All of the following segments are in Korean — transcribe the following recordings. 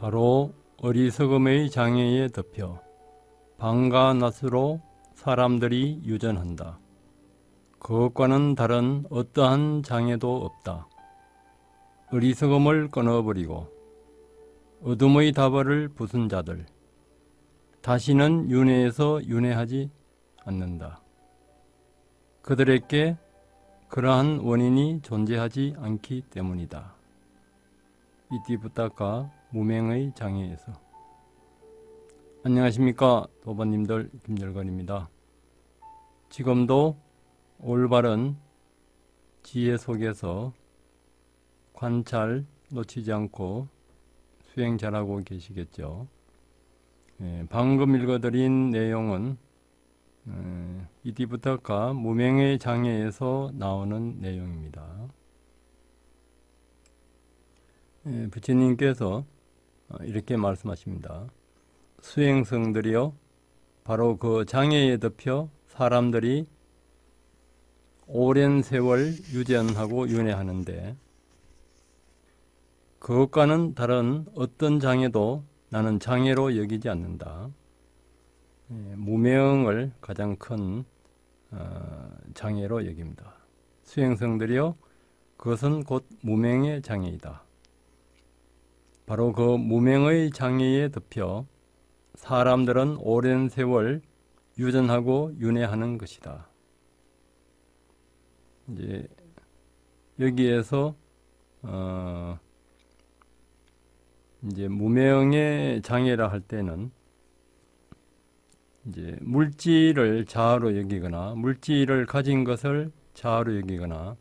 바로 어리석음의 장애에 덮여 방과 낫으로 사람들이 유전한다. 그것과는 다른 어떠한 장애도 없다. 어리석음을 끊어버리고 어둠의 다발을 부순 자들, 다시는 윤회에서 윤회하지 않는다. 그들에게 그러한 원인이 존재하지 않기 때문이다. 이티부타카 무명의 장애에서. 안녕하십니까 도반님들, 김열건입니다. 지금도 올바른 지혜 속에서 관찰 놓치지 않고 수행 잘하고 계시겠죠. 방금 읽어드린 내용은 이티부타카 무명의 장애에서 나오는 내용입니다. 부처님께서 이렇게 말씀하십니다. 수행성들이여, 바로 그 장애에 덮여 사람들이 오랜 세월 유전하고 윤회하는데, 그것과는 다른 어떤 장애도 나는 장애로 여기지 않는다. 무명을 가장 큰 장애로 여깁니다. 수행성들이여, 그것은 곧 무명의 장애이다. 바로 그 무명의 장애에 덮여 사람들은 오랜 세월 유전하고 윤회하는 것이다. 이제 여기에서 이제 무명의 장애라 할 때는 이제 물질을 자아로 여기거나 물질을 가진 것을 자아로 여기거나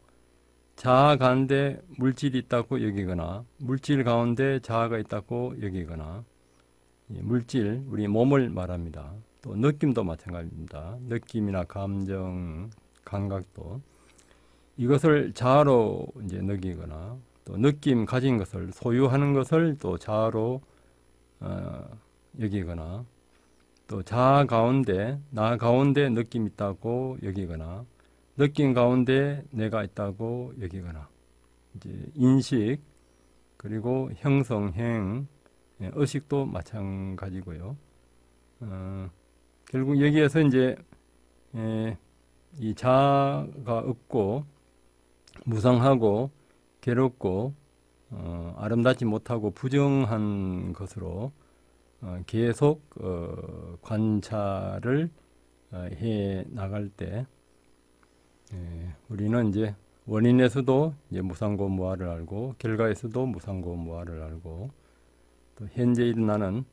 자아 가운데 물질이 있다고 여기거나 물질 가운데 자아가 있다고 여기거나, 물질, 우리 몸을 말합니다. 또 느낌도 마찬가지입니다. 느낌이나 감정, 감각도 이것을 자아로 이제 느끼거나, 또 느낌 가진 것을 소유하는 것을 또 자아로 여기거나, 또 자아 가운데 나 가운데 느낌 있다고 여기거나, 느낌 가운데 내가 있다고 여기거나, 이제 인식, 그리고 형성, 행, 의식도 마찬가지고요. 결국 여기에서 이제 이 자아가 없고 무상하고 괴롭고 아름답지 못하고 부정한 것으로 계속 관찰을 해 나갈 때, 우리는 이제 원인에서도 이제 무상고 무아를 알고, 결과에서도 무상고 무아를 알고, 또 현재 일어나는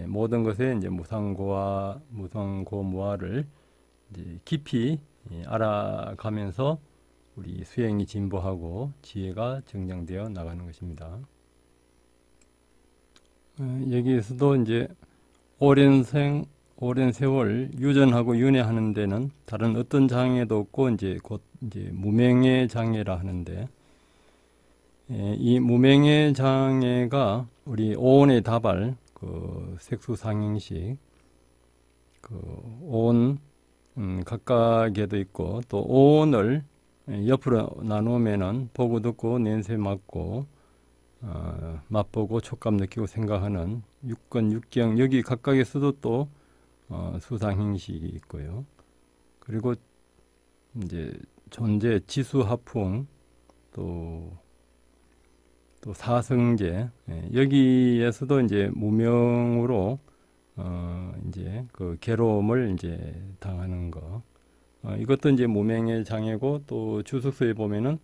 모든 것에 이제 무상고와 무상고 무아를 이제 깊이 알아가면서 우리 수행이 진보하고 지혜가 정정되어 나가는 것입니다. 여기에서도 이제 오랜 세월 유전하고 윤회하는 데는 다른 어떤 장애도 없고 이제 곧 이제 무명의 장애라 하는데, 이 무명의 장애가 우리 오온의 다발, 그 색수상행식, 그 오온 각각에도 있고, 또 오온을 옆으로 나누면은 보고 듣고 냄새 맡고 맛보고 촉감 느끼고 생각하는 육건 육경, 여기 각각에서도 또 수상행식이 있고요. 그리고 이제 존재, 지수하풍, 또 사성제, 여기에서도 이제 무명으로 이제 그 괴로움을 이제 당하는 거, 이것도 이제 무명의 장애고, 또 주석서에 보면은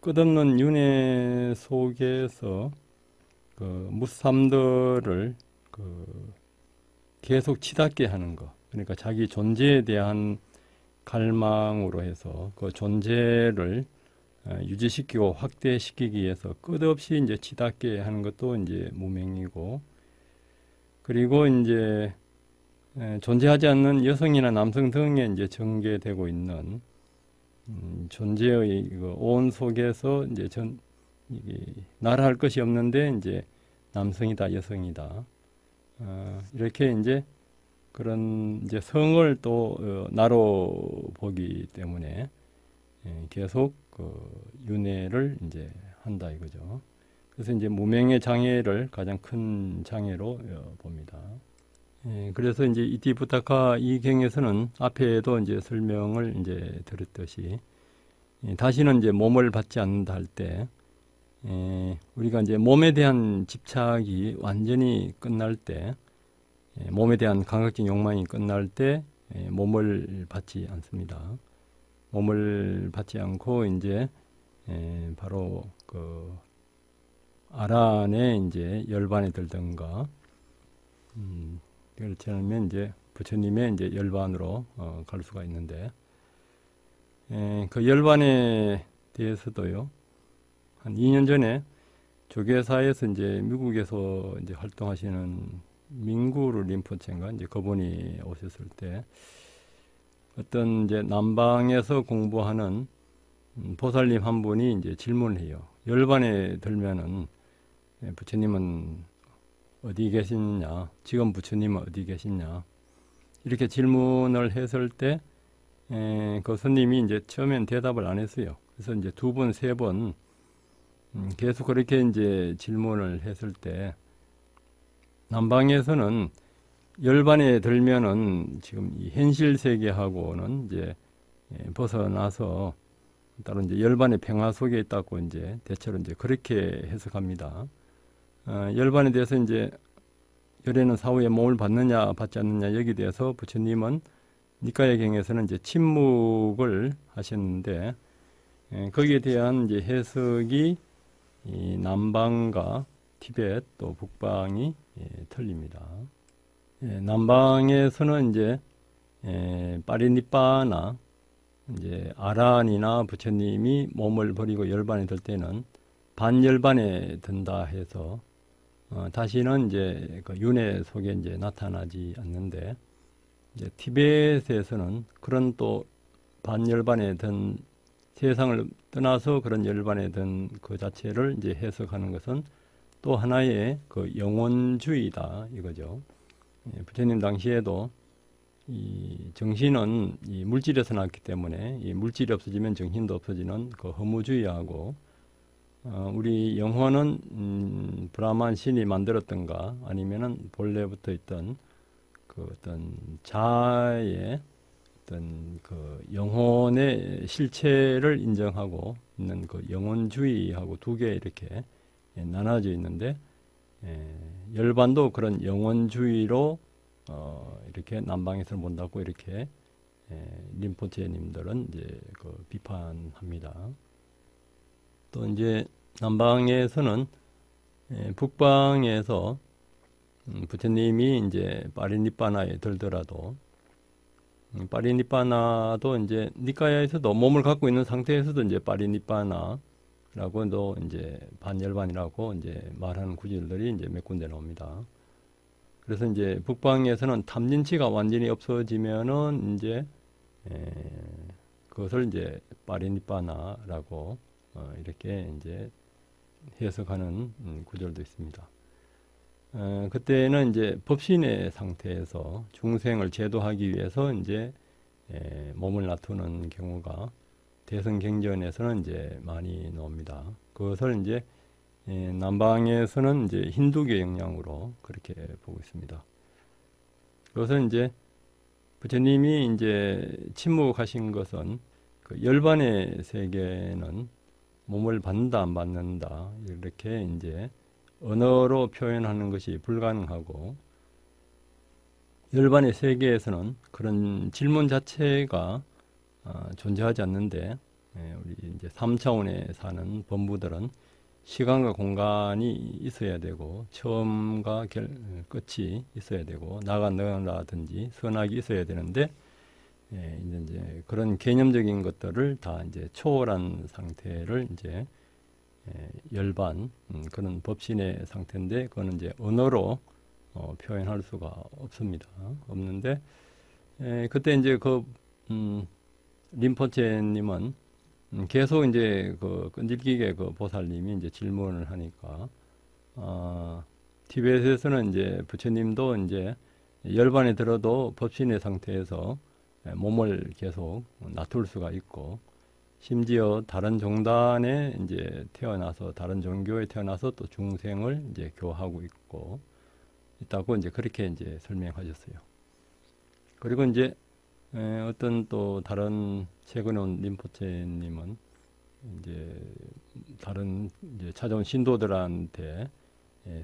끝없는 윤회 속에서 그 무삼들을 그 계속 치닫게 하는 거, 그러니까 자기 존재에 대한 갈망으로 해서 그 존재를 유지시키고 확대시키기 위해서 끝없이 이제 치닫게 하는 것도 이제 무명이고, 그리고 이제 존재하지 않는 여성이나 남성 등에 이제 전개되고 있는 존재의 그 온 속에서 이제 나라 할 것이 없는데 이제 남성이다, 여성이다, 이렇게 이제 그런 이제 성을 또 나로 보기 때문에 계속 그 윤회를 이제 한다 이거죠. 그래서 이제 무명의 장애를 가장 큰 장애로 봅니다. 그래서 이제 이티부타카 이 경에서는 앞에도 이제 설명을 이제 드렸듯이 다시는 이제 몸을 받지 않는다 할 때, 우리가 이제 몸에 대한 집착이 완전히 끝날 때, 몸에 대한 감각적 욕망이 끝날 때 몸을 받지 않습니다. 몸을 받지 않고 이제 바로 그 아란에 이제 열반에 들든가, 그렇지 않으면 이제 부처님의 이제 열반으로 갈 수가 있는데, 그 열반에 대해서도요, 한 2년 전에 조계사에서 이제 미국에서 이제 활동하시는 민구르 림포체인가 이제 그분이 오셨을 때 어떤 이제 남방에서 공부하는 보살님 한 분이 이제 질문을 해요. 열반에 들면은 부처님은 어디 계시느냐? 지금 부처님은 어디 계시냐? 이렇게 질문을 했을 때 그 스님이 이제 처음엔 대답을 안 했어요. 그래서 이제 두 번, 세 번 계속 그렇게 이제 질문을 했을 때 남방에서는 열반에 들면은 지금 이 현실 세계하고는 이제 벗어나서 따로 이제 열반의 평화 속에 있다고 이제 대체로 이제 그렇게 해석합니다. 열반에 대해서 이제 열에는 사후에 몸을 받느냐 받지 않느냐 여기에 대해서 부처님은 니카야 경에서는 이제 침묵을 하셨는데 거기에 대한 이제 해석이 이 남방과 티베트 또 북방이 틀립니다. 남방에서는 이제 파리니빠나 이제 아란이나 부처님이 몸을 버리고 열반에 들 때는 반열반에 든다 해서 다시는 이제 그 윤회 속에 이제 나타나지 않는데, 이제 티베트에서는 그런 또 반열반에 든 세상을 떠나서 그런 열반에 든 그 자체를 이제 해석하는 것은 또 하나의 그 영혼주의다 이거죠. 부처님 당시에도 이 정신은 이 물질에서 났기 때문에 이 물질이 없어지면 정신도 없어지는 그 허무주의하고, 우리 영혼은 브라만 신이 만들었던가 아니면은 본래부터 있던 그 어떤 자아의 어떤 그 영혼의 실체를 인정하고 있는 그 영혼주의하고 두 개 이렇게 나눠져 있는데, 열반도 그런 영혼주의로 이렇게 남방에서 본다고 이렇게 림포체님들은 이제 그 비판합니다. 또 이제 남방에서는 북방에서 부처님이 이제 파리니빠나에 들더라도 파리니빠나도 이제 니카야에서도 몸을 갖고 있는 상태에서도 이제 파리니빠나라고도 이제 반열반이라고 이제 말하는 구절들이 이제 몇 군데 나옵니다. 그래서 이제 북방에서는 탐진치가 완전히 없어지면은 이제 그것을 이제 파리니빠나라고 이렇게 이제 해석하는 구절도 있습니다. 그때는 이제 법신의 상태에서 중생을 제도하기 위해서 이제 몸을 놔두는 경우가 대성경전에서는 이제 많이 나옵니다. 그것을 이제 남방에서는 이제 힌두교 영향으로 그렇게 보고 있습니다. 그것은 이제 부처님이 이제 침묵하신 것은 그 열반의 세계는 몸을 받는다 안 받는다 이렇게 이제 언어로 표현하는 것이 불가능하고, 열반의 세계에서는 그런 질문 자체가 존재하지 않는데, 우리 이제 3차원에 사는 범부들은 시간과 공간이 있어야 되고 처음과 끝이 있어야 되고 나가 너라든지 선악이 있어야 되는데, 이제 그런 개념적인 것들을 다 이제 초월한 상태를 이제 열반 그런 법신의 상태인데, 그거는 이제 언어로 표현할 수가 없습니다. 없는데 그때 이제 그 림포체님은 계속 이제 그 끈질기게 그 보살님이 이제 질문을 하니까 티베트에서는 이제 부처님도 이제 열반에 들어도 법신의 상태에서 몸을 계속 놔둘 수가 있고, 심지어 다른 종단에 이제 태어나서 다른 종교에 태어나서 또 중생을 이제 교하고 있다고 이제 그렇게 이제 설명하셨어요. 그리고 이제 어떤 또 다른 최근에 온 림포체님은 이제 다른 이제 찾아온 신도들한테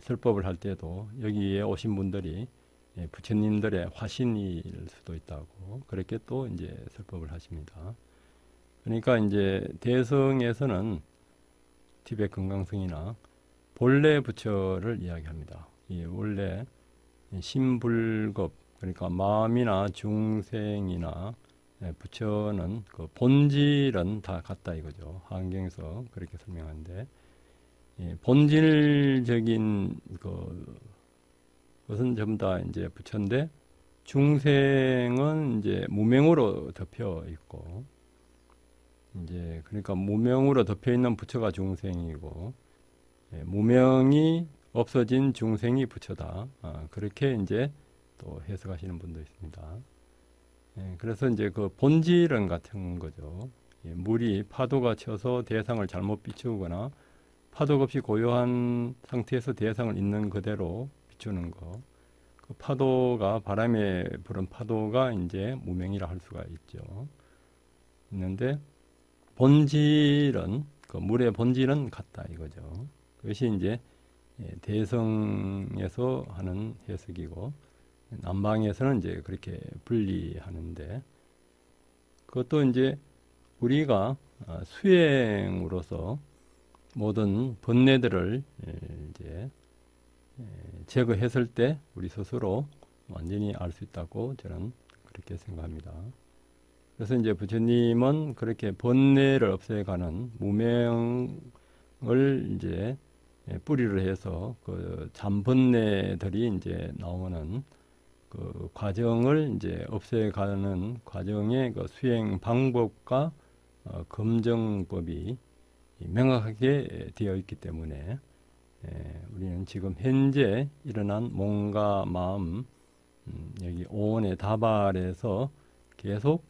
설법을 할 때도 여기에 오신 분들이 부처님들의 화신일 수도 있다고 그렇게 또 이제 설법을 하십니다. 그러니까 이제 대성에서는 티베트 금강성이나 본래 부처를 이야기합니다. 이 원래 신불급 그러니까 마음이나 중생이나 부처는 그 본질은 다 같다 이거죠. 한경에서 그렇게 설명하는데 본질적인 그것은 전부 다 이제 부처인데 중생은 이제 무명으로 덮여 있고 이제 그러니까 무명으로 덮여 있는 부처가 중생이고 무명이 없어진 중생이 부처다. 그렇게 이제 또 해석하시는 분도 있습니다. 그래서 이제 그 본질은 같은 거죠. 물이 파도가 쳐서 대상을 잘못 비추거나 파도가 없이 고요한 상태에서 대상을 있는 그대로 비추는 거. 그 파도가 바람에 부는 파도가 이제 무명이라 할 수가 있는데 본질은 그 물의 본질은 같다 이거죠. 그것이 이제 대성에서 하는 해석이고 남방에서는 이제 그렇게 분리하는데 그것도 이제 우리가 수행으로서 모든 번뇌들을 이제 제거했을 때 우리 스스로 완전히 알 수 있다고 저는 그렇게 생각합니다. 그래서 이제 부처님은 그렇게 번뇌를 없애가는 무명을 이제 뿌리로 해서 그 잠번뇌들이 이제 나오는 그 과정을 이제 없애가는 과정의 그 수행 방법과 검정법이 명확하게 되어 있기 때문에 우리는 지금 현재 일어난 몸과 마음 여기 오온의 다발에서 계속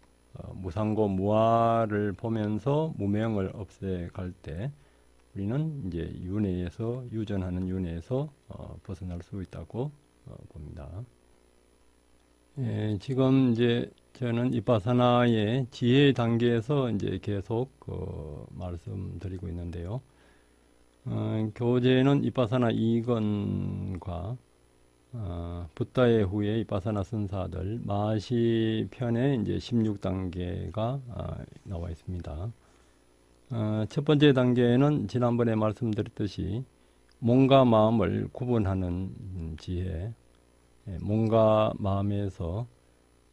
무상고 무아를 보면서 무명을 없애갈 때 우리는 이제 윤회에서 유전하는 윤회에서 벗어날 수 있다고 봅니다. 지금 이제 저는 이빠사나의 지혜 단계에서 이제 계속 말씀드리고 있는데요. 교재는 이빠사나 2권과 붓다의 후에 이빠사나 선사들 마시 편에 이제 16단계가 나와 있습니다. 첫 번째 단계는 지난번에 말씀드렸듯이 몸과 마음을 구분하는 지혜. 몸과 마음에서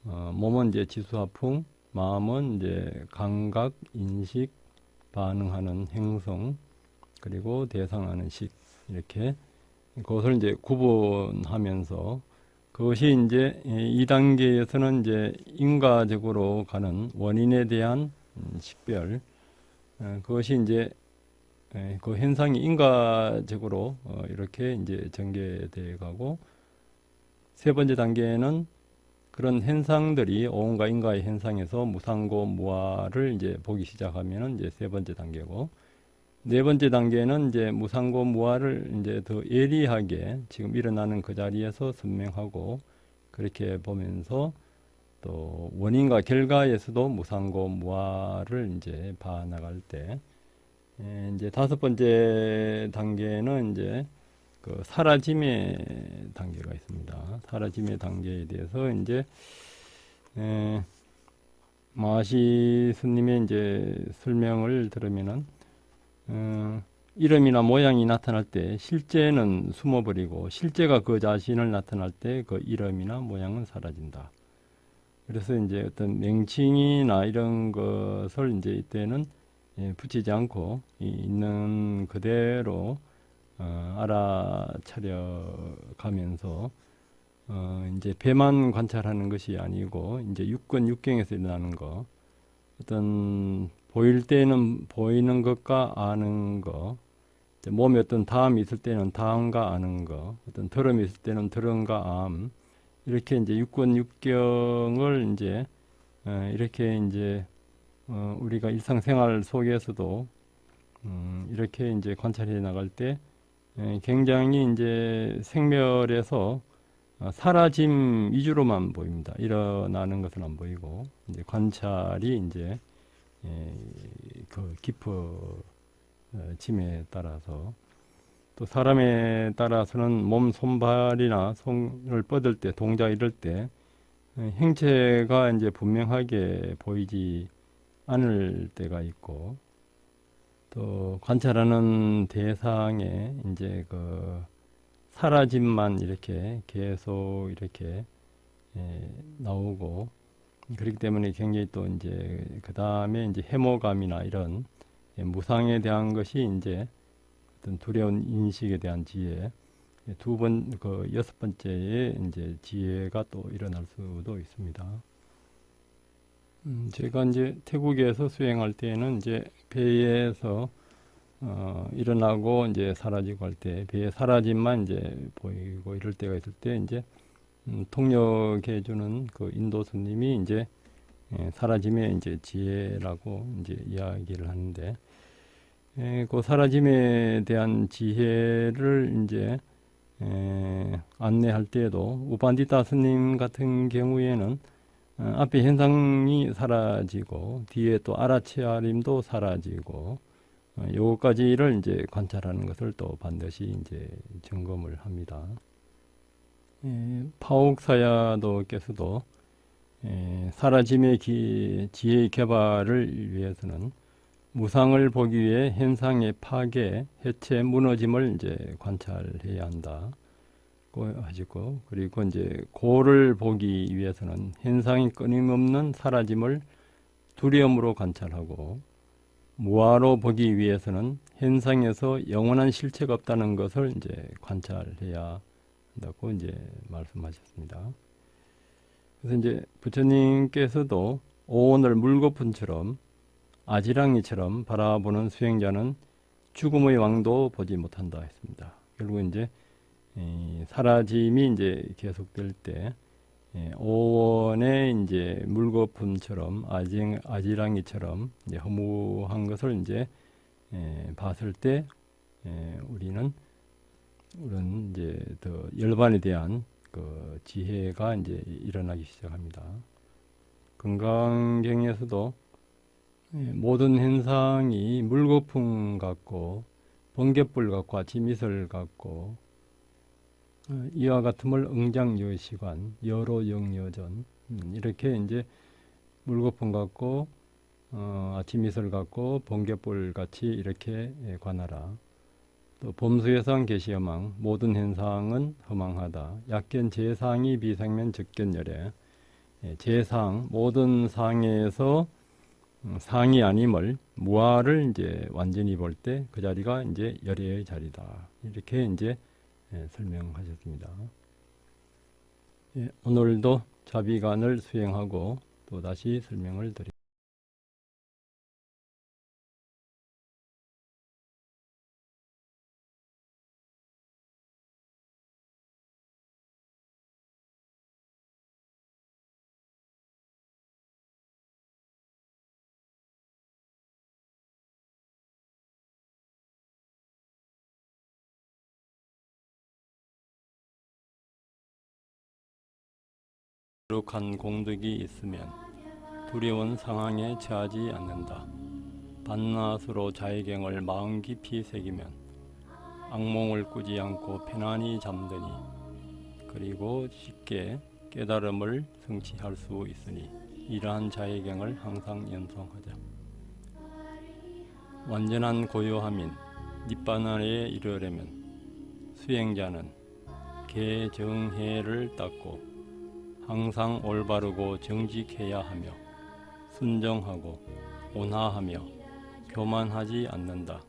몸은 이제 지수화풍, 마음은 이제 감각, 인식, 반응하는 행성, 그리고 대상하는 식 이렇게 그것을 이제 구분하면서 그것이 이제 2단계에서는 이제 인과적으로 가는 원인에 대한 식별 그것이 이제 그 현상이 인과적으로 이렇게 이제 전개되어 가고 세 번째 단계는 그런 현상들이 오온과 인과의 현상에서 무상고 무아를 이제 보기 시작하면은 이제 세 번째 단계고 네 번째 단계는 이제 무상고 무아를 이제 더 예리하게 지금 일어나는 그 자리에서 선명하고 그렇게 보면서 또 원인과 결과에서도 무상고 무아를 이제 봐 나갈 때 이제 다섯 번째 단계는 이제 그 사라짐의 단계가 있습니다. 사라짐의 단계에 대해서 이제 마하시 스님의 이제 설명을 들으면은 이름이나 모양이 나타날 때 실제는 숨어버리고 실제가 그 자신을 나타날 때 그 이름이나 모양은 사라진다. 그래서 이제 어떤 명칭이나 이런 것을 이제 이때는 붙이지 않고 있는 그대로 알아차려 가면서 이제 배만 관찰하는 것이 아니고 이제 육권 육경에서 일어나는 거 어떤 보일 때는 보이는 것과 아는 거 몸에 어떤 담이 있을 때는 담과 아는 거 어떤 더럼이 있을 때는 더럼과 암 이렇게 이제 육권 육경을 이제 이렇게 이제 우리가 일상생활 속에서도 이렇게 이제 관찰해 나갈 때 굉장히 이제 생멸에서 사라짐 위주로만 보입니다. 일어나는 것은 안 보이고 이제 관찰이 이제 그 깊어짐에 따라서 또 사람에 따라서는 몸 손발이나 손을 뻗을 때 동작 이럴 때 행체가 이제 분명하게 보이지 않을 때가 있고 또 관찰하는 대상에 이제 그 사라짐만 이렇게 계속 이렇게 나오고 그렇기 때문에 굉장히 또 이제 그 다음에 이제 해모감이나 이런 무상에 대한 것이 이제 어떤 두려운 인식에 대한 지혜 그 여섯 번째에 이제 지혜가 또 일어날 수도 있습니다. 제가 이제 태국에서 수행할 때는 이제 배에서 일어나고 이제 사라지고 할 때 배의 사라짐만 이제 보이고 이럴 때가 있을 때 이제 통역해 주는 그 인도 스님이 이제 사라짐의 이제 지혜라고 이제 이야기를 하는데 그 사라짐에 대한 지혜를 이제 안내할 때에도 우반디타 스님 같은 경우에는 앞에 현상이 사라지고 뒤에 또 아라치아림도 사라지고 요까지를 이제 관찰하는 것을 또 반드시 이제 점검을 합니다. 파옥사야도께서도 사라짐의 지혜 개발을 위해서는 무상을 보기 위해 현상의 파괴, 해체, 무너짐을 이제 관찰해야 한다. 하시고 그리고 이제 고를 보기 위해서는 현상이 끊임없는 사라짐을 두려움으로 관찰하고 무아로 보기 위해서는 현상에서 영원한 실체가 없다는 것을 이제 관찰해야 한다고 이제 말씀하셨습니다. 그래서 이제 부처님께서도 오온을 물거품처럼 아지랑이처럼 바라보는 수행자는 죽음의 왕도 보지 못한다 했습니다. 결국 이제 사라짐이 이제 계속될 때 오원의 이제 물거품처럼 아지랑이처럼 이제 허무한 것을 이제 봤을 때 우리는 이제 더 열반에 대한 그 지혜가 이제 일어나기 시작합니다. 건강경에서도 모든 현상이 물거품 같고 번갯불 같고 아침이슬 같고 이와 같음을 응장여시관 여로영여전 이렇게 이제 물거품 같고 아침이슬 같고 번갯불 같이 이렇게 관하라. 또 범수해상 계시여망 모든 현상은 허망하다. 약견 제상이 비상면 적견열에 제상 모든 상에서 상이 아님을 무아를 이제 완전히 볼 때 그 자리가 이제 열애의 자리다. 이렇게 이제 설명하셨습니다. 오늘도 자비관을 수행하고 또 다시 설명을 드립니다. 거룩한 공덕이 있으면 두려운 상황에 처하지 않는다. 반나스로 자의경을 마음 깊이 새기면 악몽을 꾸지 않고 편안히 잠드니 그리고 쉽게 깨달음을 성취할 수 있으니 이러한 자의경을 항상 연성하자. 완전한 고요함인 닛바나에 이르려면 수행자는 개정해를 닦고 항상 올바르고 정직해야 하며 순정하고 온화하며 교만하지 않는다.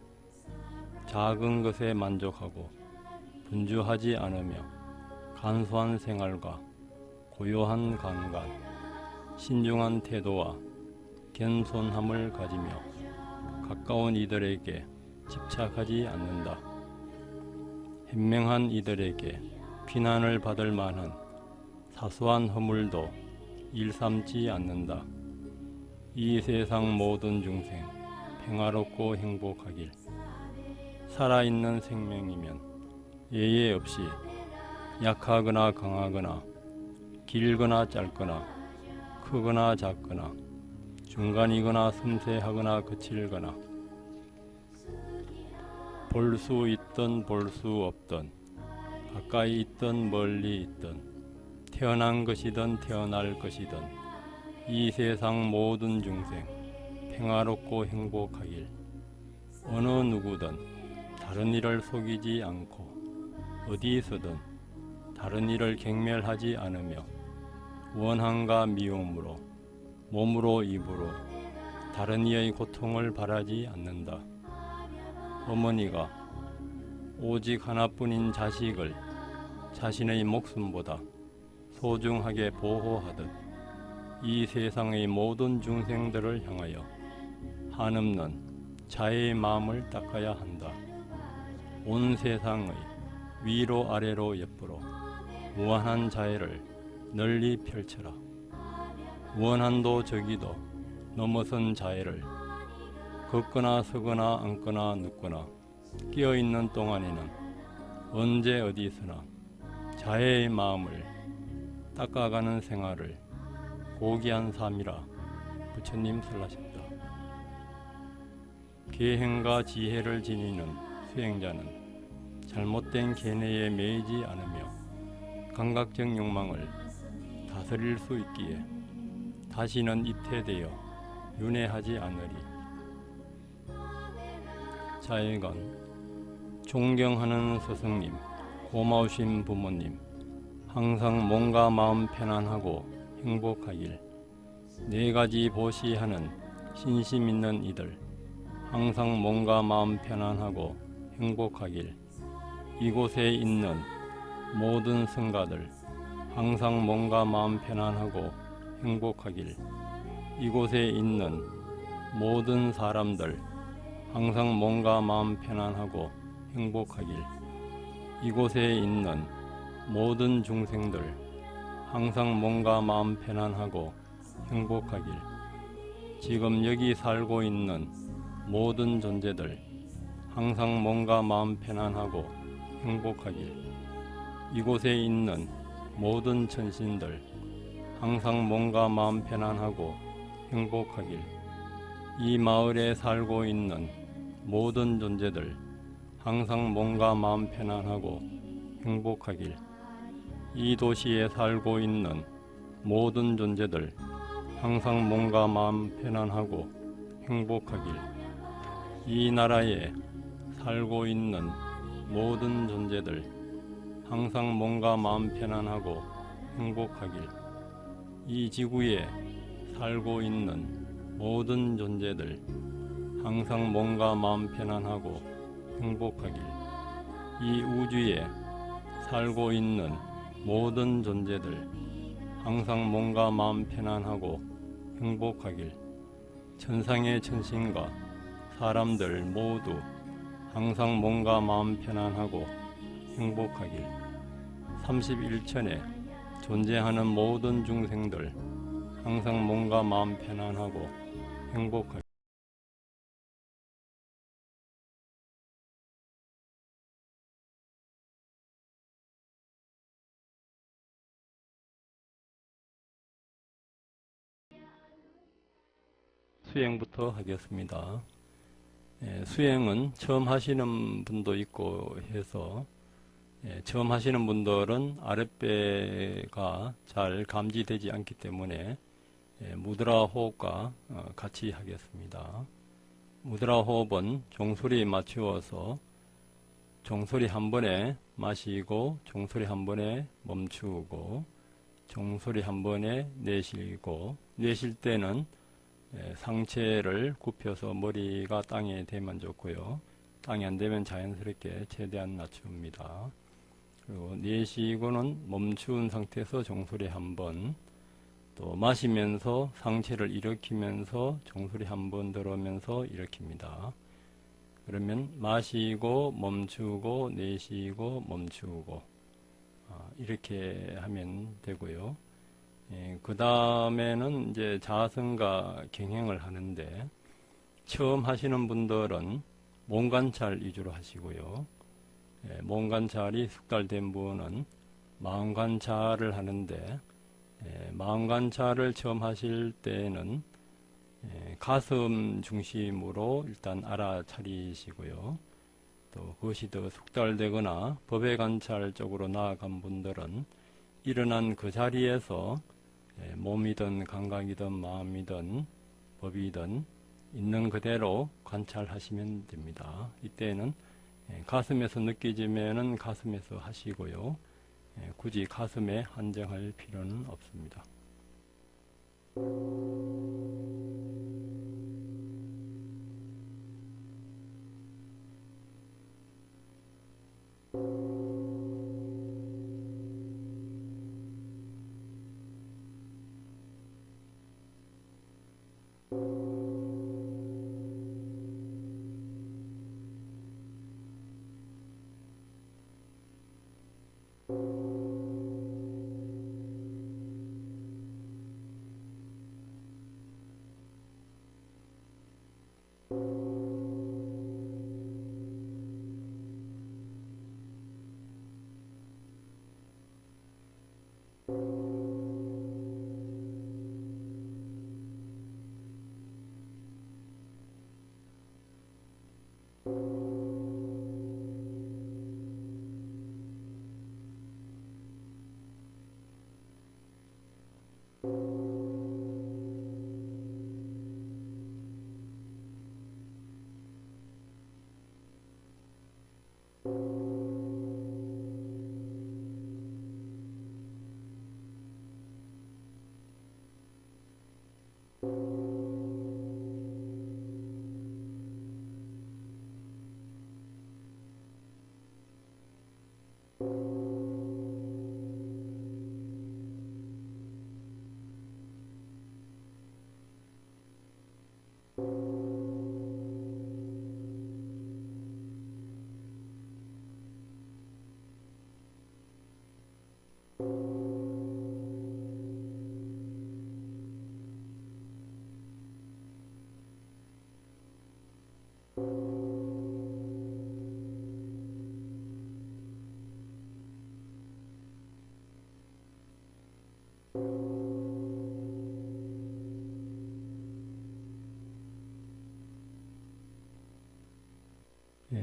작은 것에 만족하고 분주하지 않으며 간소한 생활과 고요한 감각, 신중한 태도와 겸손함을 가지며 가까운 이들에게 집착하지 않는다. 현명한 이들에게 비난을 받을 만한 사소한 허물도 일삼지 않는다. 이 세상 모든 중생 평화롭고 행복하길. 살아있는 생명이면 예외 없이 약하거나 강하거나 길거나 짧거나 크거나 작거나 중간이거나 섬세하거나 거칠거나 볼 수 있든 볼 수 없든 가까이 있든 멀리 있든 태어난 것이든 태어날 것이든 이 세상 모든 중생 평화롭고 행복하길. 어느 누구든 다른 이를 속이지 않고 어디서든 다른 이를 경멸하지 않으며 원한과 미움으로 몸으로 입으로 다른 이의 고통을 바라지 않는다. 어머니가 오직 하나뿐인 자식을 자신의 목숨보다 소중하게 보호하듯 이 세상의 모든 중생들을 향하여 한없는 자애의 마음을 닦아야 한다. 온 세상의 위로 아래로 옆으로 무한한 자애를 널리 펼쳐라. 원한도 저기도 넘어선 자애를 걷거나 서거나 앉거나 눕거나 끼어있는 동안에는 언제 어디서나 자애의 마음을 닦아가는 생활을 고귀한 삶이라 부처님 설하셨다. 계행과 지혜를 지니는 수행자는 잘못된 견해에 매이지 않으며 감각적 욕망을 다스릴 수 있기에 다시는 입퇴되어 윤회하지 않으리. 자예관. 존경하는 스승님, 고마우신 부모님, 항상 몸과 마음 편안하고 행복하길. 네 가지 보시하는 신심 있는 이들, 항상 몸과 마음 편안하고 행복하길. 이곳에 있는 모든 성가들, 항상 몸과 마음 편안하고 행복하길. 이곳에 있는 모든 사람들, 항상 몸과 마음 편안하고 행복하길. 이곳에 있는 모든 중생들, 항상 몸과 마음 편안하고 행복하길. 지금 여기 살고 있는 모든 존재들, 항상 몸과 마음 편안하고 행복하길. 이곳에 있는 모든 천신들, 항상 몸과 마음 편안하고 행복하길. 이 마을에 살고 있는 모든 존재들, 항상 몸과 마음 편안하고 행복하길. 이 도시에 살고 있는 모든 존재들, 항상 몸과 마음 편안하고 행복하길. 이 나라에 살고 있는 모든 존재들, 항상 몸과 마음 편안하고 행복하길. 이 지구에 살고 있는 모든 존재들, 항상 몸과 마음 편안하고 행복하길. 이 우주에 살고 있는 모든 존재들, 항상 몸과 마음 편안하고 행복하길. 천상의 천신과 사람들 모두 항상 몸과 마음 편안하고 행복하길. 31천에 존재하는 모든 중생들, 항상 몸과 마음 편안하고 행복하길. 수행부터 하겠습니다. 수행은 처음 하시는 분도 있고 해서 처음 하시는 분들은 아랫배가 잘 감지되지 않기 때문에 무드라 호흡과 같이 하겠습니다. 무드라 호흡은 종소리에 맞추어서 종소리 한 번에 마시고 종소리 한 번에 멈추고 종소리 한 번에 내쉬고, 내쉴 때는 상체를 굽혀서 머리가 땅에 대면 좋고요. 땅이 안 되면 자연스럽게 최대한 낮춥니다. 그리고 내쉬고는 멈춘 상태에서 종소리 한 번, 또 마시면서 상체를 일으키면서 종소리 한 번 들어오면서 일으킵니다. 그러면 마시고 멈추고 내쉬고 멈추고 이렇게 하면 되고요. 그 다음에는 이제 자아성과 경행을 하는데, 처음 하시는 분들은 몸 관찰 위주로 하시고요. 몸 관찰이 숙달된 분은 마음 관찰을 하는데, 마음 관찰을 처음 하실 때는 가슴 중심으로 일단 알아차리시고요. 또 그것이 더 숙달되거나 법의 관찰 쪽으로 나아간 분들은 일어난 그 자리에서 몸이든 감각이든 마음이든 법이든 있는 그대로 관찰하시면 됩니다. 이때는 가슴에서 느껴지면은 가슴에서 하시고요. 굳이 가슴에 한정할 필요는 없습니다.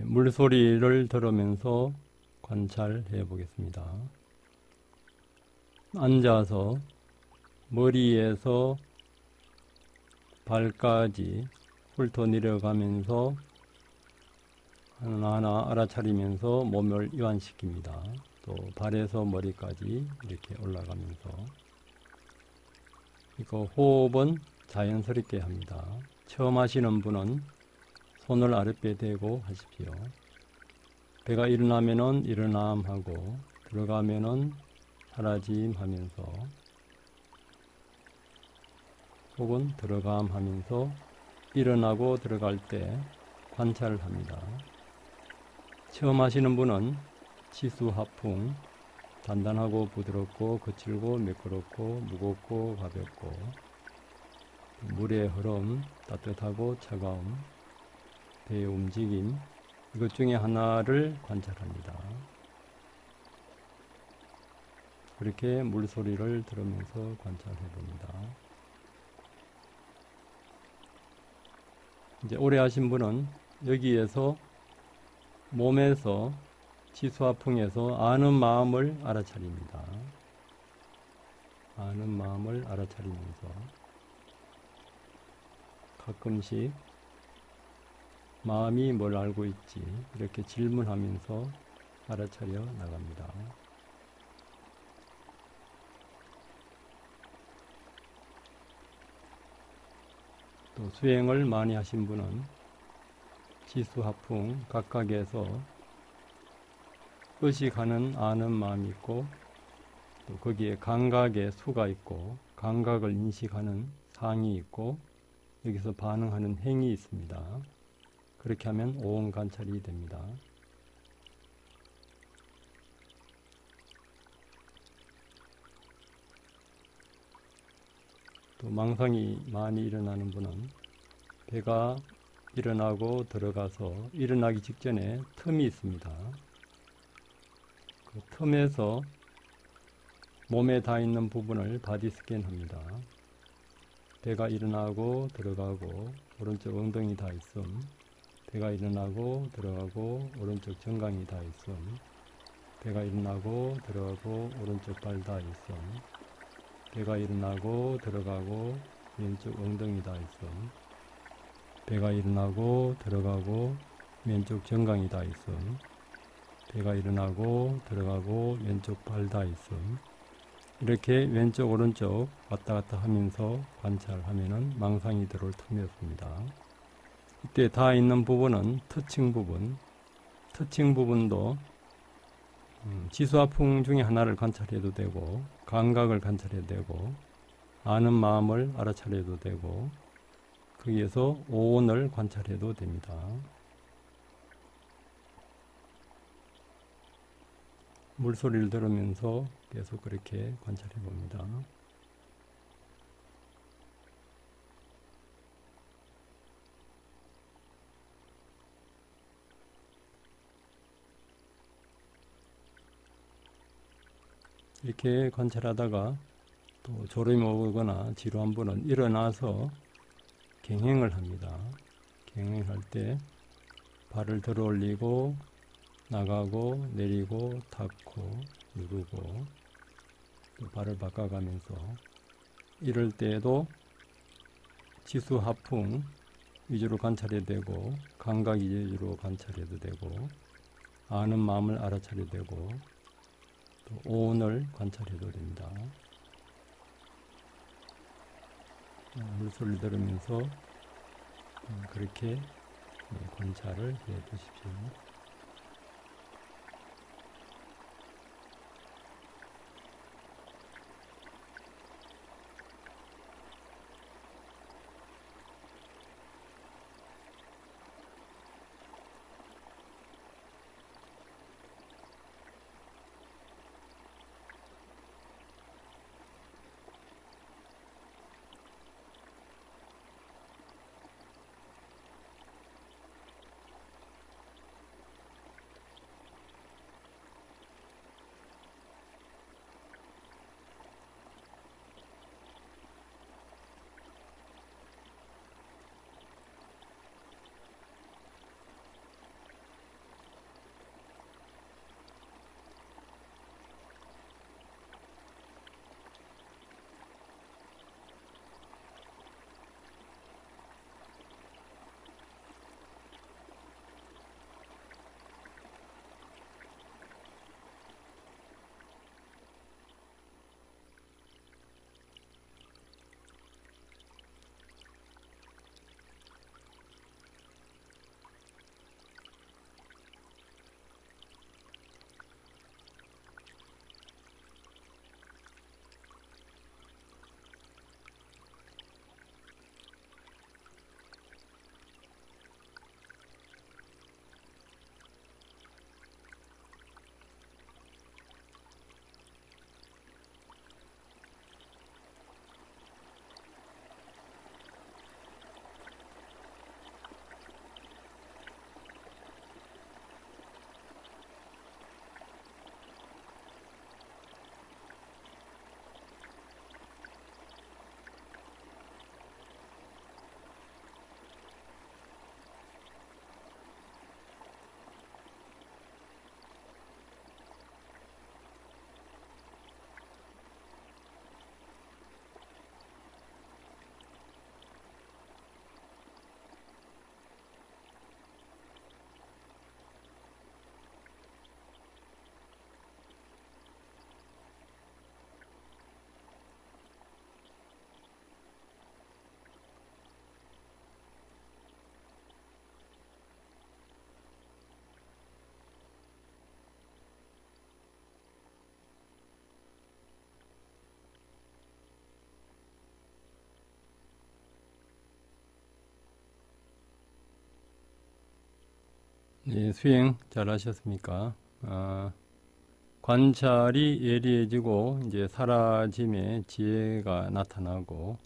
물소리를 들으면서 관찰해 보겠습니다. 앉아서 머리에서 발까지 훑어 내려가면서 하나하나 알아차리면서 몸을 이완시킵니다. 또 발에서 머리까지 이렇게 올라가면서, 이거 호흡은 자연스럽게 합니다. 처음 하시는 분은 손을 아랫배에 대고 하십시오. 배가 일어나면은 일어남 하고, 들어가면은 사라짐 하면서, 혹은 들어감 하면서 일어나고 들어갈 때 관찰을 합니다. 처음 하시는 분은 치수 하풍, 단단하고 부드럽고 거칠고 매끄럽고 무겁고 가볍고, 물의 흐름, 따뜻하고 차가움, 배의 움직임, 이것 중에 하나를 관찰합니다. 그렇게 물소리를 들으면서 관찰해 봅니다. 이제 오래 하신 분은 여기에서 몸에서 치수화풍에서 아는 마음을 알아차립니다. 아는 마음을 알아차리면서 가끔씩 마음이 뭘 알고 있지 이렇게 질문하면서 알아차려 나갑니다. 또 수행을 많이 하신 분은 치수하풍 각각에서 의식하는 아는 마음이 있고, 또 거기에 감각의 수가 있고, 감각을 인식하는 상이 있고, 여기서 반응하는 행이 있습니다. 그렇게 하면 오온 관찰이 됩니다. 또 망상이 많이 일어나는 분은 배가 일어나고 들어가서 일어나기 직전에 틈이 있습니다. 그 틈에서 몸에 닿아 있는 부분을 바디 스캔합니다. 배가 일어나고 들어가고 오른쪽 엉덩이 닿아 있음, 배가 일어나고 들어가고 오른쪽 정강이 닿아 있음, 배가 일어나고 들어가고 오른쪽 발 닿아 있음, 배가 일어나고 들어가고 왼쪽 엉덩이 닿아 있음, 배가 일어나고 들어가고 왼쪽 정강이 닿아 있음, 배가 일어나고 들어가고 왼쪽 발 닿아 있음. 이렇게 왼쪽 오른쪽 왔다 갔다 하면서 관찰하면은 망상이 들어올 틈이 없습니다. 이때 닿아 있는 부분은 터칭 부분, 터칭 부분도 지수화풍 중에 하나를 관찰해도 되고 감각을 관찰해도 되고 아는 마음을 알아차려도 되고 거기에서 오온을 관찰해도 됩니다. 물소리를 들으면서 계속 그렇게 관찰해 봅니다. 이렇게 관찰하다가 또 졸음이 오거나 지루한 분은 일어나서 경행을 합니다. 경행할 때 발을 들어 올리고 나가고 내리고 닫고 누르고 또 발을 바꿔가면서 이럴 때에도 지수 하풍 위주로 관찰해도 되고 감각 위주로 관찰해도 되고 아는 마음을 알아차려도 되고 또 오온을 관찰해도 됩니다. 물소리를 들으면서 그렇게 관찰을 해 보십시오. 네, 수행 잘 하셨습니까? 관찰이 예리해지고 이제 사라짐의 지혜가 나타나고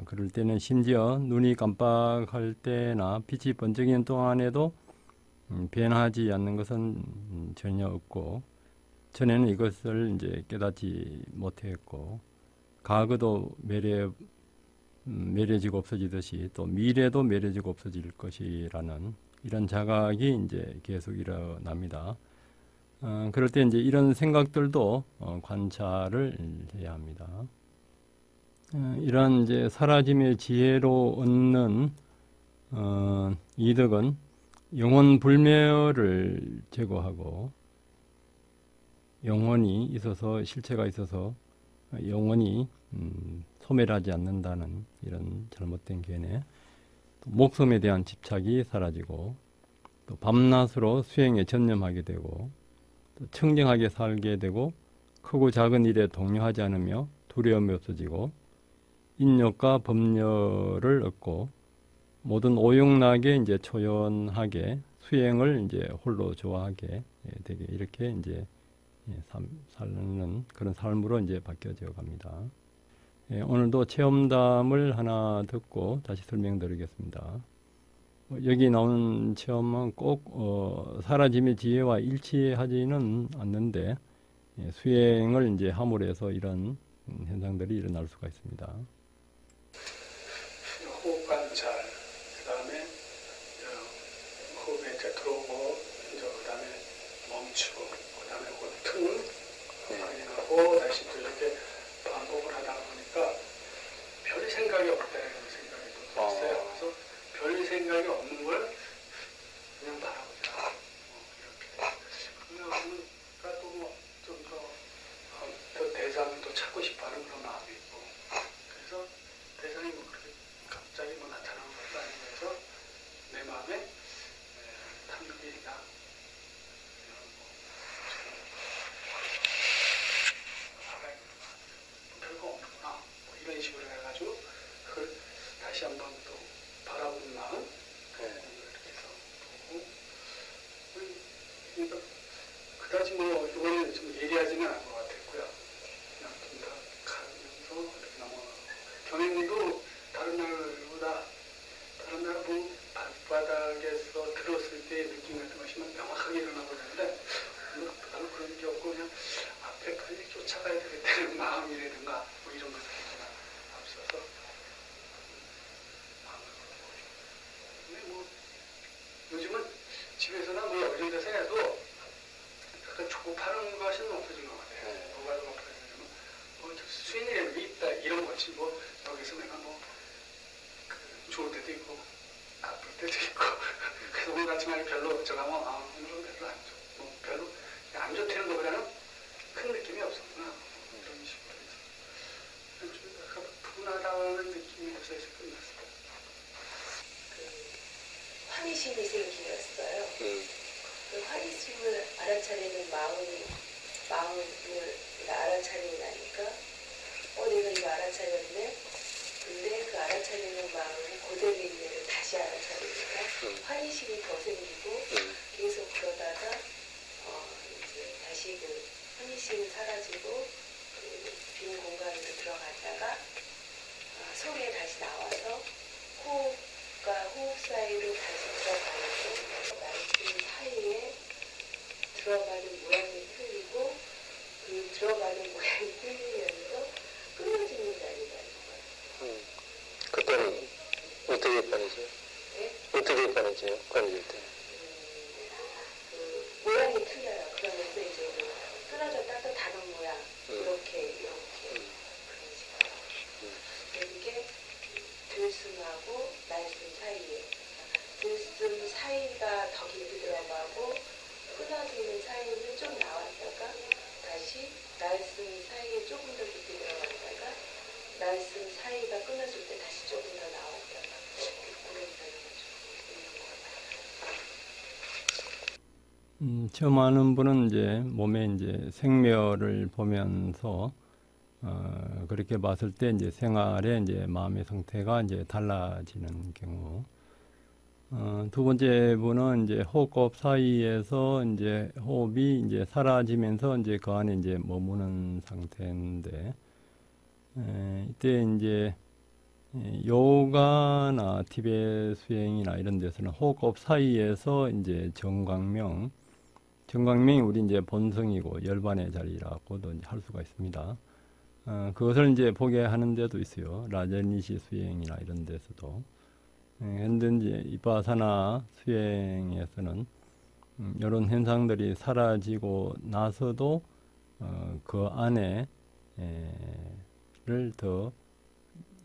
그럴 때는 심지어 눈이 깜빡할 때나 빛이 번쩍이는 동안에도 변하지 않는 것은 전혀 없고, 전에는 이것을 이제 깨닫지 못했고, 과거도 멸해지고 없어지듯이 또 미래도 멸해지고 없어질 것이라는 이런 자각이 이제 계속 일어납니다. 그럴 때 이제 이런 생각들도 관찰을 해야 합니다. 이런 이제 사라짐의 지혜로 얻는 이득은 영혼 불멸을 제거하고, 영혼이 있어서 실체가 있어서 영혼이 소멸하지 않는다는 이런 잘못된 견해, 또 목숨에 대한 집착이 사라지고, 또 밤낮으로 수행에 전념하게 되고, 또 청정하게 살게 되고, 크고 작은 일에 동요하지 않으며 두려움이 없어지고, 인욕과 법렬을 얻고, 모든 오용락에 이제 초연하게 수행을 이제 홀로 좋아하게 되게 이렇게 이제 사는 그런 삶으로 이제 바뀌어져 갑니다. 오늘도 체험담을 하나 듣고 다시 설명드리겠습니다. 여기 나오는 체험은 꼭 사라짐의 지혜와 일치하지는 않는데, 수행을 이제 함으로 해서 이런 현상들이 일어날 수가 있습니다. 호흡 관찰, 그다음에 호흡에 이제 들어오고, 그다음에 멈추고, 그다음에 틈을 확인하고 다시 또 이렇게 반복을 하다 보니까 별 생각이 없다는 생각이 들었어요. 그래서 별 생각이 없는 걸 그냥 바라보자. 이렇게. 그러니까 또 뭐 좀 더 대상도 찾고 싶어하는 그런 마음이 있고, 그래서 대상이 뭐 그렇게 갑자기 뭐 나타나는 것도 아니고 해서 내 마음에 탐닉이나 별거 없구나 뭐 이런 식으로 해가지고 그걸 다시 한번 또 바라보는 마음 이렇게 해서 보고, 그러니까 그다지 뭐 이번에 좀 예리하지는 않은 것 같았고요. 그냥 좀 더 가면서 이렇게 넘어가고, 경행도 다른 날 뭐 발바닥에서 들었을 때의 느낌 같은 것이 명확하게 일어나고 그러는데 별로 그런 게 없고 그냥 앞에 빨리 쫓아가야 되겠다는 마음이라든가 뭐 이런 것들이 앞서서 마음을 먹고. 근데 뭐 요즘은 집에서나 뭐 어디 데서 해도 약간 조급하는 것이 없어진 것 같아요. 뭐가 없어지면 뭐 수인이라는 게 있다 이런 거지, 뭐 여기서 내가 뭐 좋을 때도 있고 아플 때도 있고 그래서 오늘 아침에 별로 어쩌가면 오늘은 별로 안 좋, 뭐 별로 안 좋다는 것보다는 큰 느낌이 없었구나 이런 식으로 해서 좀 약간 푸근하다는 느낌이 없어서 끝났어요. 환희심이 생기었어요. 그 환희심을 알아차리는 마음을 알아차리고 나니까 내가 이거 알아차렸네. 근데 그 알아차리는 마음이 그대로 있는 다시 알아차리니까 환희심이 더 생기고 계속 그러다가 이제 다시 그 환희심이 사라지고 빈 공간으로 들어갔다가 소리에 다시 나와서 호흡 사이로 다시 들어가고 말씀 사이에 들어가는 모양이 틀리고 그 들어가는 모양이 틀리면서 끊어지는 자리가 있어요. 그때는 어떻게 꺼내죠? 네? 어떻게 꺼내죠? 꺼내질 때. 그 모양이 틀려요. 그러면서 이제 끊어졌다 또 다른 모양 이렇게 그런 식으로. 이게 들숨하고 날숨 사이에 들숨 사이가 더 깊이 들어가고 끊어지는 사이는 좀 나왔다가 다시 날숨 사이에 조금 더 깊이 들어갔다가 날숨 사이가 끊어질 때 다시 조금 더 나왔다가 그런 변화가 좀 있는 것 같아요. 처음 하는 분은 이제 몸의 이제 생멸을 보면서 그렇게 봤을 때 이제 생활의 이제 마음의 상태가 이제 달라지는 경우. 두 번째 분은 이제 호흡 사이에서 이제 호흡이 이제 사라지면서 이제 그 안에 이제 머무는 상태인데, 이때 이제 요가나 티베트 수행이나 이런 데서는 호흡 사이에서 이제 정광명이 우리 이제 본성이고 열반의 자리라고도 이제 할 수가 있습니다. 그것을 이제 보게 하는 데도 있어요. 라자니시 수행이나 이런 데서도. 근데 이제 이파사나 수행에서는 이런 현상들이 사라지고 나서도 그 안에 를 더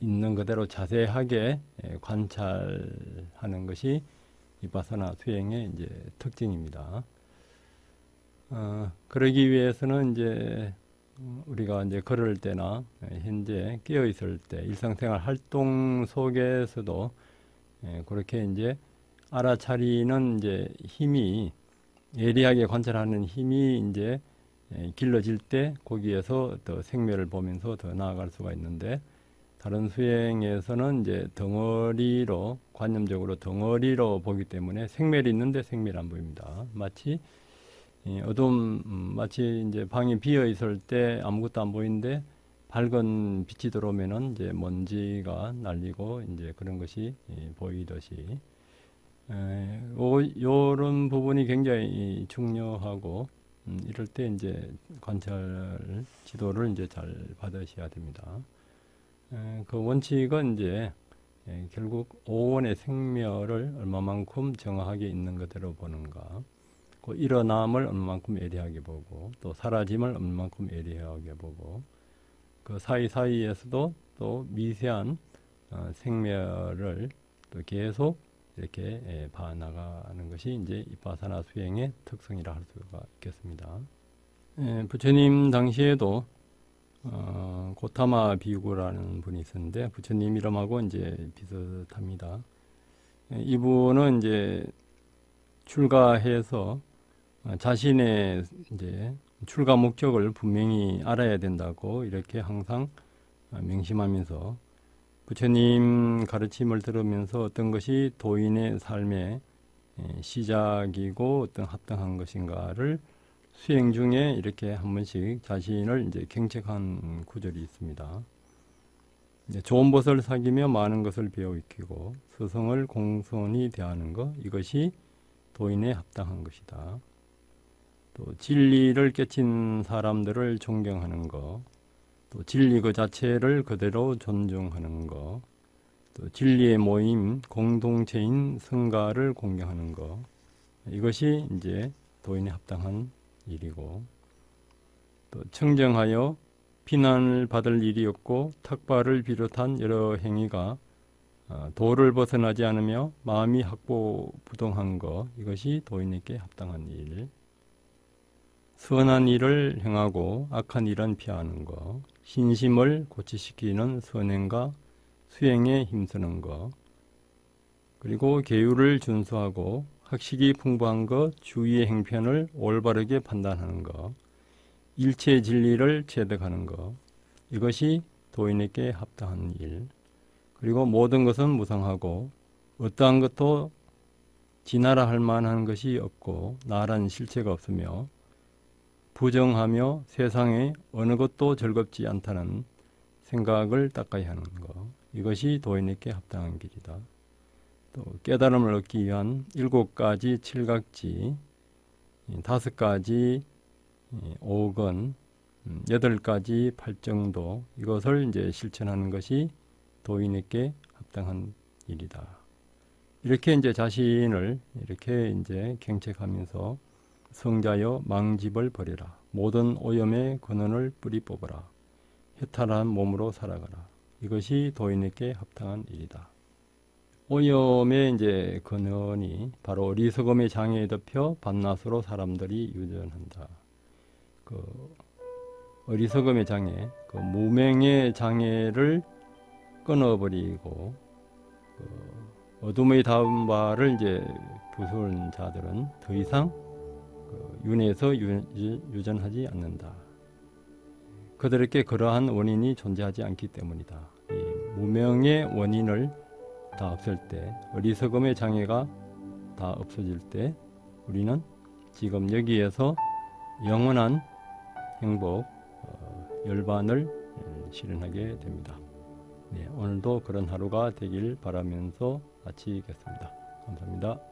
있는 그대로 자세하게 관찰하는 것이 이파사나 수행의 이제 특징입니다. 그러기 위해서는 이제 우리가 이제 걸을 때나 현재 깨어 있을 때 일상생활 활동 속에서도 그렇게 이제 알아차리는 이제 힘이 예리하게 관찰하는 힘이 이제 길러질 때 거기에서 더 생멸을 보면서 더 나아갈 수가 있는데 다른 수행에서는 이제 덩어리로 관념적으로 덩어리로 보기 때문에 생멸이 있는데 생멸 안 보입니다. 마치 마치 이제 방이 비어 있을 때 아무것도 안 보이는데 밝은 빛이 들어오면은 이제 먼지가 날리고 이제 그런 것이 보이듯이 요런 부분이 굉장히 중요하고 이럴 때 이제 관찰 지도를 이제 잘 받으셔야 됩니다. 그 원칙은 이제 결국 오원의 생멸을 얼마만큼 정확하게 있는 그대로 보는가, 그 일어남을 얼마만큼 예리하게 보고 또 사라짐을 얼마만큼 예리하게 보고 그 사이사이에서도 또 미세한 생멸을 또 계속 이렇게 봐나가는 것이 이제 이파사나 수행의 특성이라 할 수가 있겠습니다. 부처님 당시에도 고타마 비구라는 분이 있었는데 부처님 이름하고 이제 비슷합니다. 이분은 이제 출가해서 자신의 이제 출가 목적을 분명히 알아야 된다고 이렇게 항상 명심하면서 부처님 가르침을 들으면서 어떤 것이 도인의 삶의 시작이고 어떤 합당한 것인가를 수행 중에 이렇게 한 번씩 자신을 이제 경책한 구절이 있습니다. 좋은 벗을 사귀며 많은 것을 배워 익히고 스승을 공손히 대하는 것, 이것이 도인에 합당한 것이다. 또 진리를 깨친 사람들을 존경하는 것, 또 진리 그 자체를 그대로 존중하는 것, 또 진리의 모임, 공동체인 성가를 공경하는 것, 이것이 이제 도인에 합당한 일이고, 또 청정하여 비난을 받을 일이 없고 탁발을 비롯한 여러 행위가 도를 벗어나지 않으며 마음이 확고부동한 것, 이것이 도인에게 합당한 일. 선한 일을 행하고 악한 일은 피하는 것, 신심을 고치시키는 선행과 수행에 힘쓰는 것, 그리고 계율을 준수하고 학식이 풍부한 것, 주위의 행편을 올바르게 판단하는 것, 일체 진리를 체득하는 것, 이것이 도인에게 합당한 일. 그리고 모든 것은 무상하고 어떠한 것도 진하라 할 만한 것이 없고 나란 실체가 없으며 부정하며 세상에 어느 것도 즐겁지 않다는 생각을 닦아야 하는 것, 이것이 도인에게 합당한 길이다. 또 깨달음을 얻기 위한 7가지 칠각지, 5가지 오건, 8가지 팔정도, 이것을 이제 실천하는 것이 도인에게 합당한 일이다. 이렇게 이제 자신을 이렇게 이제 경책하면서 성자여 망집을 버려라. 모든 오염의 근원을 뿌리 뽑아라. 해탈한 몸으로 살아가라. 이것이 도인에게 합당한 일이다. 오염의 이제 근원이 바로 어리석음의 장애에 덮여 밤낮으로 사람들이 유전한다. 그 어리석음의 장애, 그 무명의 장애를 끊어버리고 어둠의 다음바를 이제 부수는 자들은 더 이상 윤회에서 유전하지 않는다. 그들에게 그러한 원인이 존재하지 않기 때문이다. 이 무명의 원인을 다 없앨 때, 어리석음의 장애가 다 없어질 때 우리는 지금 여기에서 영원한 행복, 열반을 실현하게 됩니다. 네, 오늘도 그런 하루가 되길 바라면서 마치겠습니다. 감사합니다.